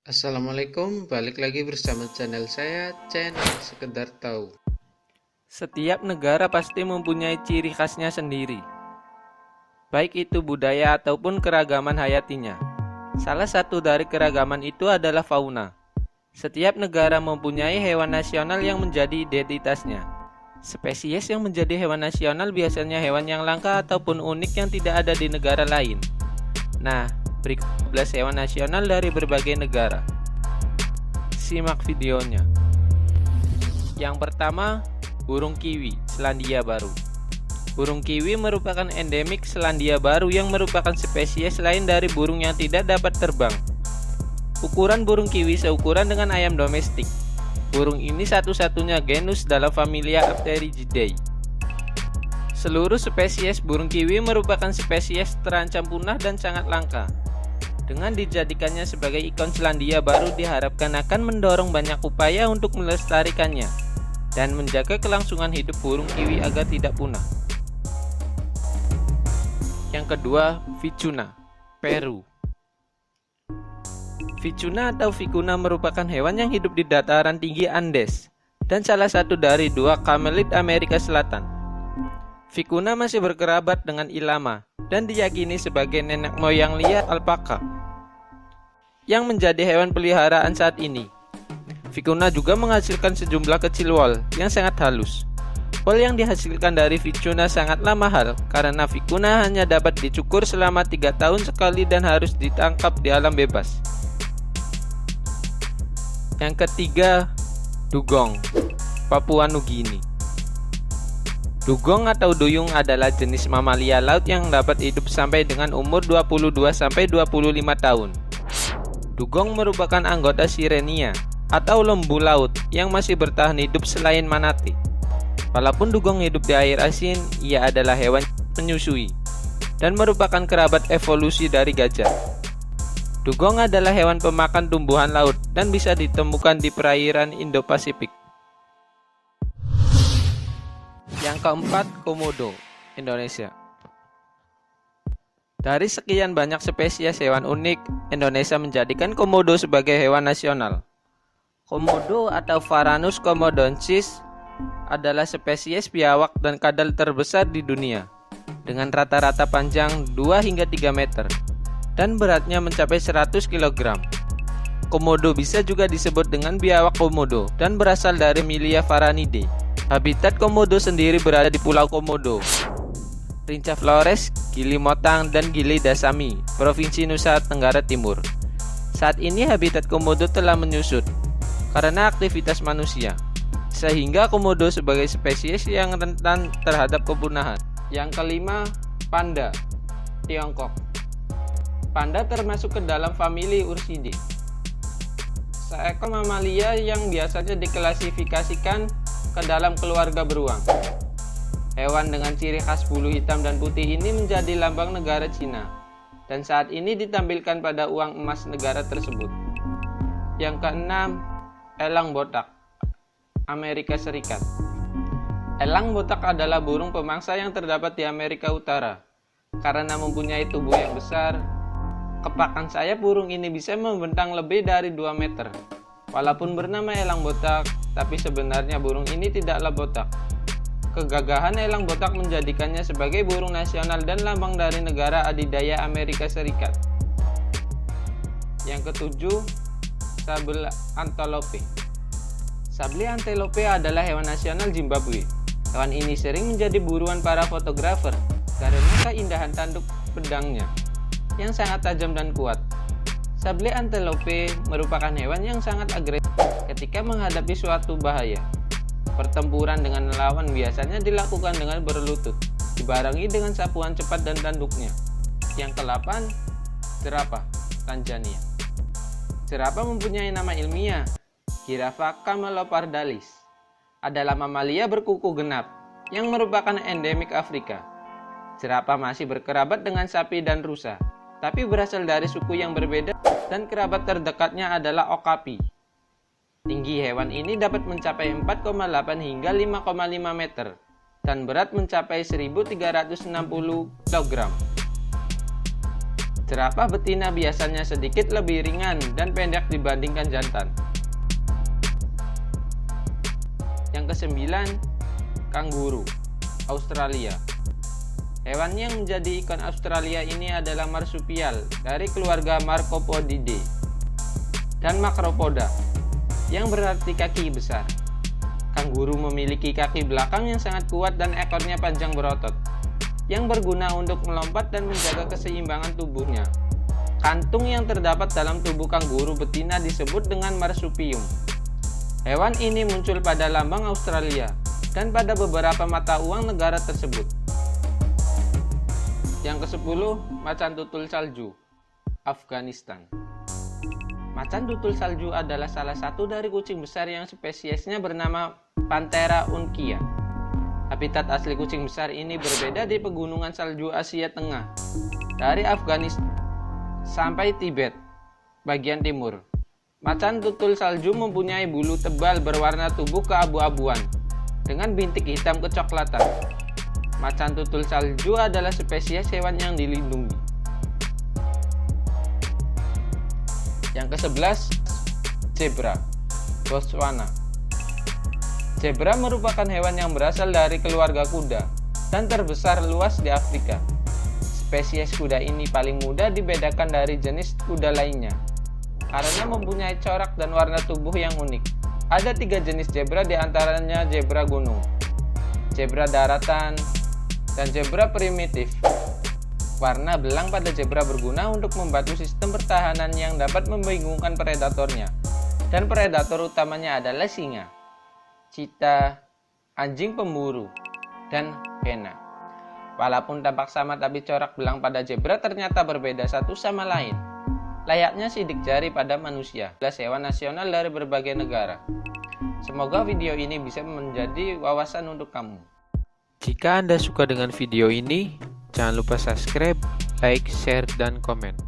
Assalamualaikum, balik lagi bersama channel saya, channel Sekedar Tahu. Setiap negara pasti mempunyai ciri khasnya sendiri, baik itu budaya ataupun keragaman hayatinya. Salah satu dari keragaman itu adalah fauna. Setiap negara mempunyai hewan nasional yang menjadi identitasnya. Spesies yang menjadi hewan nasional biasanya hewan yang langka ataupun unik yang tidak ada di negara lain. Nah, berikut 12 hewan nasional dari berbagai negara. Simak videonya. Yang pertama, burung kiwi, Selandia Baru. Burung kiwi merupakan endemik Selandia Baru yang merupakan spesies lain dari burung yang tidak dapat terbang. Ukuran burung kiwi seukuran dengan ayam domestik. Burung ini satu-satunya genus dalam familia Apterigidae. Seluruh spesies burung kiwi merupakan spesies terancam punah dan sangat langka. Dengan dijadikannya sebagai ikon Selandia Baru diharapkan akan mendorong banyak upaya untuk melestarikannya dan menjaga kelangsungan hidup burung kiwi agar tidak punah. Yang kedua, vicuna, Peru. Vicuna atau vicuna merupakan hewan yang hidup di dataran tinggi Andes dan salah satu dari dua kamelit Amerika Selatan. Vicuna masih berkerabat dengan ilama dan diyakini sebagai nenek moyang liar alpaka yang menjadi hewan peliharaan saat ini. Vicuna juga menghasilkan sejumlah kecil wol yang sangat halus. Wol yang dihasilkan dari vicuna sangatlah mahal karena vicuna hanya dapat dicukur selama 3 tahun sekali dan harus ditangkap di alam bebas. Yang ketiga, dugong, Papua Nugini. Dugong atau duyung adalah jenis mamalia laut yang dapat hidup sampai dengan umur 22-25 tahun. Dugong merupakan anggota Sirenia atau lembu laut yang masih bertahan hidup selain manatee. Walaupun dugong hidup di air asin, ia adalah hewan menyusui dan merupakan kerabat evolusi dari gajah. Dugong adalah hewan pemakan tumbuhan laut dan bisa ditemukan di perairan Indo-Pasifik. Yang keempat, komodo, Indonesia. Dari sekian banyak spesies hewan unik, Indonesia menjadikan komodo sebagai hewan nasional. Komodo atau Varanus komodoensis adalah spesies biawak dan kadal terbesar di dunia, dengan rata-rata panjang 2 hingga 3 meter dan beratnya mencapai 100 kg. Komodo bisa juga disebut dengan biawak komodo dan berasal dari Milia varanidae. Habitat komodo sendiri berada di Pulau Komodo, Rinca Flores, Gili Motang, dan Gili Dasami, Provinsi Nusa Tenggara Timur. Saat ini habitat komodo telah menyusut karena aktivitas manusia, sehingga komodo sebagai spesies yang rentan terhadap kepunahan. Yang kelima, panda, Tiongkok. Panda termasuk ke dalam famili Ursidae, seekor mamalia yang biasanya diklasifikasikan ke dalam keluarga beruang. Hewan dengan ciri khas bulu hitam dan putih ini menjadi lambang negara Cina, dan saat ini ditampilkan pada uang emas negara tersebut. Yang keenam, elang botak, Amerika Serikat. Elang botak adalah burung pemangsa yang terdapat di Amerika Utara. Karena mempunyai tubuh yang besar, kepakan sayap burung ini bisa membentang lebih dari 2 meter. Walaupun bernama elang botak, tapi sebenarnya burung ini tidaklah botak. Kegagahan elang botak menjadikannya sebagai burung nasional dan lambang dari negara adidaya Amerika Serikat. Yang ketujuh, sabel antelope. Sabel antelope adalah hewan nasional Zimbabwe. Hewan ini sering menjadi buruan para fotografer karena keindahan tanduk pedangnya yang sangat tajam dan kuat. Sabel antelope merupakan hewan yang sangat agresif ketika menghadapi suatu bahaya. Pertempuran dengan lawan biasanya dilakukan dengan berlutut, dibarengi dengan sapuan cepat dan tanduknya. Yang ke-8, jerapah, Tanzania. Jerapah mempunyai nama ilmiah, Giraffa camelopardalis. Adalah mamalia berkuku genap yang merupakan endemik Afrika. Jerapah masih berkerabat dengan sapi dan rusa, tapi berasal dari suku yang berbeda dan kerabat terdekatnya adalah okapi. Tinggi hewan ini dapat mencapai 4,8 hingga 5,5 meter dan berat mencapai 1.360 kg. Jerapah betina biasanya sedikit lebih ringan dan pendek dibandingkan jantan. Yang kesembilan, kanguru, Australia. Hewan yang menjadi ikon Australia ini adalah marsupial dari keluarga Marcopodidae dan Macropoda, yang berarti kaki besar. Kanguru memiliki kaki belakang yang sangat kuat dan ekornya panjang berotot, yang berguna untuk melompat dan menjaga keseimbangan tubuhnya. Kantung yang terdapat dalam tubuh kanguru betina disebut dengan marsupium. Hewan ini muncul pada lambang Australia dan pada beberapa mata uang negara tersebut. Yang ke-10, macan tutul salju, Afghanistan. Macan tutul salju adalah salah satu dari kucing besar yang spesiesnya bernama Panthera uncia. Habitat asli kucing besar ini berbeda di pegunungan salju Asia Tengah, dari Afghanistan sampai Tibet, bagian timur. Macan tutul salju mempunyai bulu tebal berwarna tubuh keabu-abuan, dengan bintik hitam kecoklatan. Macan tutul salju adalah spesies hewan yang dilindungi. Yang ke-11, zebra, Botswana. Zebra merupakan hewan yang berasal dari keluarga kuda dan terbesar luas di Afrika. Spesies kuda ini paling mudah dibedakan dari jenis kuda lainnya karena mempunyai corak dan warna tubuh yang unik. Ada 3 jenis zebra, diantaranya zebra gunung, zebra daratan, dan zebra primitif. Warna belang pada zebra berguna untuk membantu sistem pertahanan yang dapat membingungkan predatornya, dan predator utamanya adalah singa, cita, anjing pemburu, dan hiena. Walaupun tampak sama, tapi corak belang pada zebra ternyata berbeda satu sama lain. Layaknya sidik jari pada manusia. Hewan nasional dari berbagai negara. Semoga video ini bisa menjadi wawasan untuk kamu. Jika Anda suka dengan video ini, jangan lupa subscribe, like, share, dan komen.